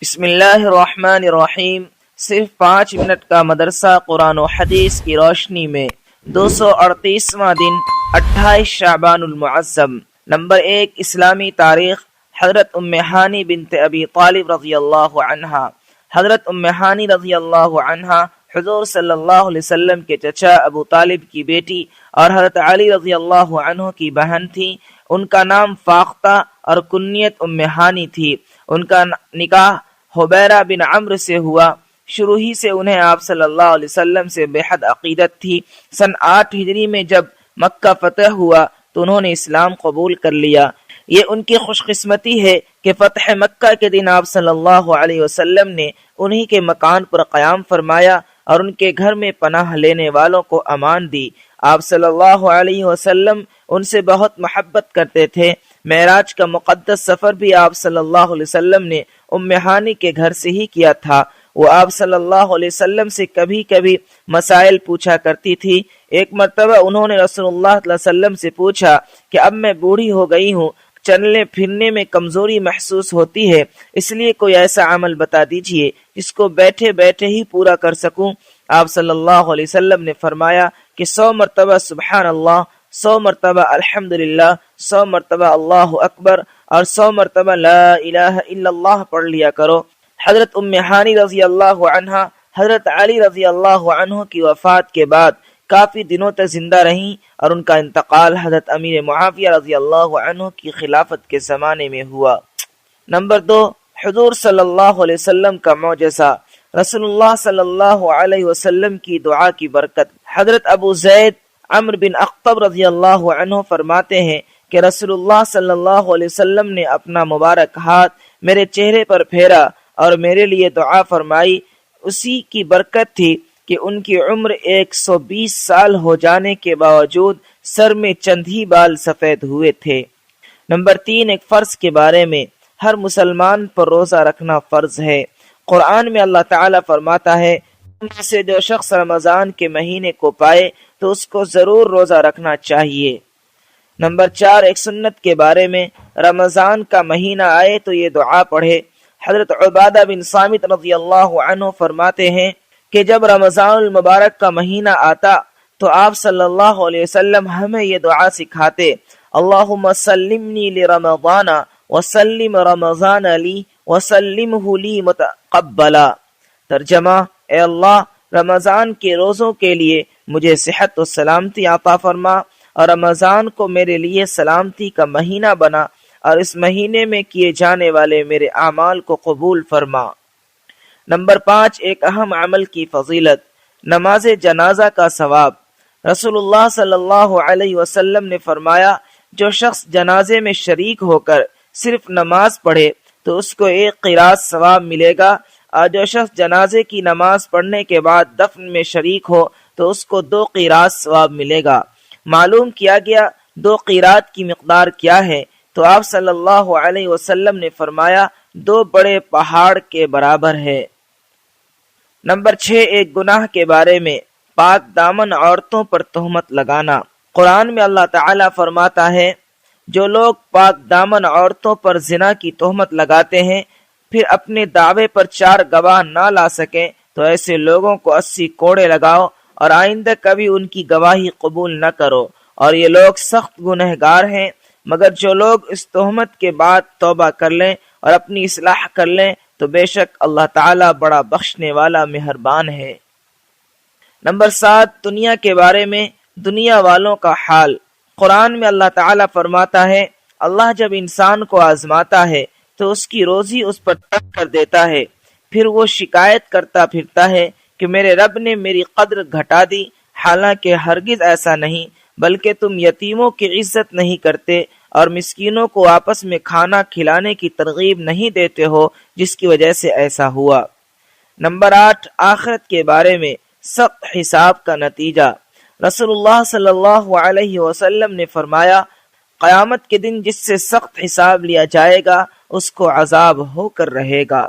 بسم اللہ الرحمن الرحیم۔ صرف 5 منٹ کا مدرسہ قرآن و حدیث کی روشنی میں 238واں دن 28 شعبان المعظم۔ نمبر 1، اسلامی تاریخ۔ حضرت ام ہانی بنت ابی طالب رضی اللہ عنہا۔ حضرت ام ہانی رضی اللہ عنہا حضور صلی اللہ علیہ وسلم کے چچا ابو طالب کی بیٹی اور حضرت علی رضی اللہ عنہ کی بہن تھی۔ ان کا نام فاختہ اور کنیت ام ہانی تھی۔ ان کا نکاح حبیرہ بن عمرو سے ہوا۔ شروع ہی سے انہیں آپ صلی اللہ علیہ وسلم سے بے حد عقیدت تھی۔ سن 8 ہجری میں جب مکہ فتح ہوا تو انہوں نے اسلام قبول کر لیا۔ یہ ان کی خوش قسمتی ہے کہ فتح مکہ کے دن آپ صلی اللہ علیہ وسلم نے انہی کے مکان پر قیام فرمایا اور ان کے گھر میں پناہ لینے والوں کو امان دی۔ آپ صلی اللہ علیہ وسلم ان سے بہت محبت کرتے تھے۔ معراج کا مقدس سفر بھی آپ صلی اللہ علیہ وسلم نے ام ہانی کے گھر سے ہی کیا تھا۔ وہ آپ صلی اللہ علیہ وسلم سے کبھی کبھی مسائل پوچھا کرتی تھی۔ ایک مرتبہ انہوں نے رسول اللہ صلی اللہ علیہ وسلم سے پوچھا کہ اب میں بوڑھی ہو گئی ہوں، چلنے پھرنے میں کمزوری محسوس ہوتی ہے، اس لیے کوئی ایسا عمل بتا دیجئے جس کو بیٹھے بیٹھے ہی پورا کر سکوں۔ آپ صلی اللہ علیہ وسلم نے فرمایا کہ 100 مرتبہ سبحان اللہ، 100 مرتبہ الحمدللہ، 100 مرتبہ اللہ اکبر اور 100 مرتبہ لا الہ الا اللہ پڑھ لیا کرو۔ حضرت ام ہانی رضی اللہ عنہا حضرت علی رضی اللہ عنہ کی وفات کے بعد کافی دنوں تک زندہ رہیں اور ان کا انتقال حضرت امیر معاویہ رضی اللہ عنہ کی خلافت کے زمانے میں ہوا۔ نمبر 2، حضور صلی اللہ علیہ وسلم کا معجزہ۔ رسول اللہ صلی اللہ علیہ وسلم کی دعا کی برکت۔ حضرت ابو زید عمرو بن اخطب رضی اللہ عنہ فرماتے ہیں کہ رسول اللہ صلی اللہ علیہ وسلم نے اپنا مبارک ہاتھ میرے چہرے پر پھیرا اور میرے لیے دعا فرمائی۔ اسی کی برکت تھی کہ ان کی عمر 120 سال ہو جانے کے باوجود سر میں چند ہی بال سفید ہوئے تھے۔ نمبر 3، ایک فرض کے بارے میں۔ ہر مسلمان پر روزہ رکھنا فرض ہے۔ قرآن میں اللہ تعالیٰ فرماتا ہے تم میں سے جو شخص رمضان کے مہینے کو پائے تو اس کو ضرور روزہ رکھنا چاہیے۔ نمبر 4، ایک سنت کے بارے میں۔ رمضان کا مہینہ آئے تو یہ دعا پڑھے۔ حضرت عبادہ بن صامت رضی اللہ عنہ فرماتے ہیں کہ جب رمضان المبارک کا مہینہ آتا تو آپ صلی اللہ علیہ وسلم ہمیں یہ دعا سکھاتے، اللہم سلمنی لرمضان وسلم رمضان لی وسلمہ لی متقبلا۔ ترجمہ، اے اللہ رمضان کے روزوں کے لیے مجھے صحت و سلامتی عطا فرما اور رمضان کو میرے لیے سلامتی کا مہینہ بنا اور اس مہینے میں کیے جانے والے میرے اعمال کو قبول فرما۔ نمبر 5، ایک اہم عمل کی فضیلت۔ نماز جنازہ کا ثواب۔ رسول اللہ صلی اللہ علیہ وسلم نے فرمایا جو شخص جنازے میں شریک ہو کر صرف نماز پڑھے تو اس کو 1 قیراط ثواب ملے گا، اور جو شخص جنازے کی نماز پڑھنے کے بعد دفن میں شریک ہو تو اس کو 2 قیراط ثواب ملے گا۔ معلوم کیا گیا 2 قیراط کی مقدار کیا ہے تو آپ صلی اللہ علیہ وسلم نے فرمایا 2 بڑے پہاڑ کے برابر ہے۔ نمبر 6، ایک گناہ کے بارے میں۔ پاک دامن عورتوں پر تہمت لگانا۔ قرآن میں اللہ تعالیٰ فرماتا ہے جو لوگ پاک دامن عورتوں پر زنا کی تہمت لگاتے ہیں پھر اپنے دعوے پر 4 گواہ نہ لا سکیں تو ایسے لوگوں کو 80 کوڑے لگاؤ اور آئندہ کبھی ان کی گواہی قبول نہ کرو، اور یہ لوگ سخت گنہگار ہیں۔ مگر جو لوگ اس تہمت کے بعد توبہ کر لیں اور اپنی اصلاح کر لیں تو بے شک اللہ تعالیٰ بڑا بخشنے والا مہربان ہے۔ نمبر 7، دنیا کے بارے میں۔ دنیا والوں کا حال۔ قرآن میں اللہ تعالیٰ فرماتا ہے اللہ جب انسان کو آزماتا ہے تو اس کی روزی اس پر تنگ کر دیتا ہے، پھر وہ شکایت کرتا پھرتا ہے کہ میرے رب نے میری قدر گھٹا دی، حالانکہ ہرگز ایسا نہیں، بلکہ تم یتیموں کی عزت نہیں کرتے اور مسکینوں کو آپس میں کھانا کھلانے کی ترغیب نہیں دیتے ہو جس کی وجہ سے ایسا ہوا۔ نمبر 8، آخرت کے بارے میں۔ سخت حساب کا نتیجہ۔ رسول اللہ صلی اللہ علیہ وسلم نے فرمایا قیامت کے دن جس سے سخت حساب لیا جائے گا اس کو عذاب ہو کر رہے گا۔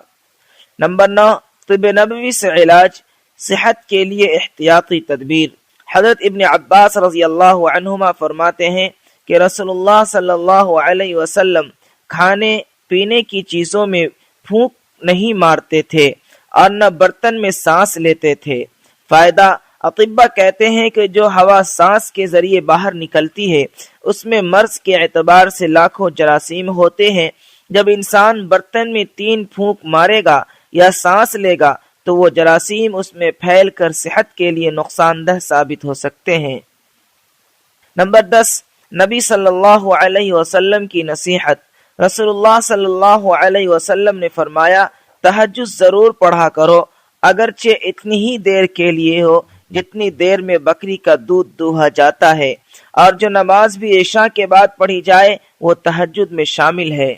نمبر 9، طب نبوی سے علاج۔ صحت کے لیے احتیاطی تدبیر۔ حضرت ابن عباس رضی اللہ عنہما فرماتے ہیں کہ رسول اللہ صلی اللہ علیہ وسلم کھانے پینے کی چیزوں میں پھونک نہیں مارتے تھے اور نہ برتن میں سانس لیتے تھے۔ فائدہ: اطباء کہتے ہیں کہ جو ہوا سانس کے ذریعے باہر نکلتی ہے اس میں مرض کے اعتبار سے لاکھوں جراثیم ہوتے ہیں۔ جب انسان برتن میں 3 پھونک مارے گا یا سانس لے گا تو وہ جراثیم اس میں پھیل کر صحت کے لیے نقصان دہ ثابت ہو سکتے ہیں۔ نمبر 10، نبی صلی اللہ علیہ وسلم کی نصیحت۔ رسول اللہ صلی اللہ علیہ وسلم نے فرمایا، تہجد ضرور پڑھا کرو، اگرچہ اتنی ہی دیر کے لیے ہو جتنی دیر میں بکری کا دودھ دوہا جاتا ہے، اور جو نماز بھی عشاء کے بعد پڑھی جائے وہ تہجد میں شامل ہے۔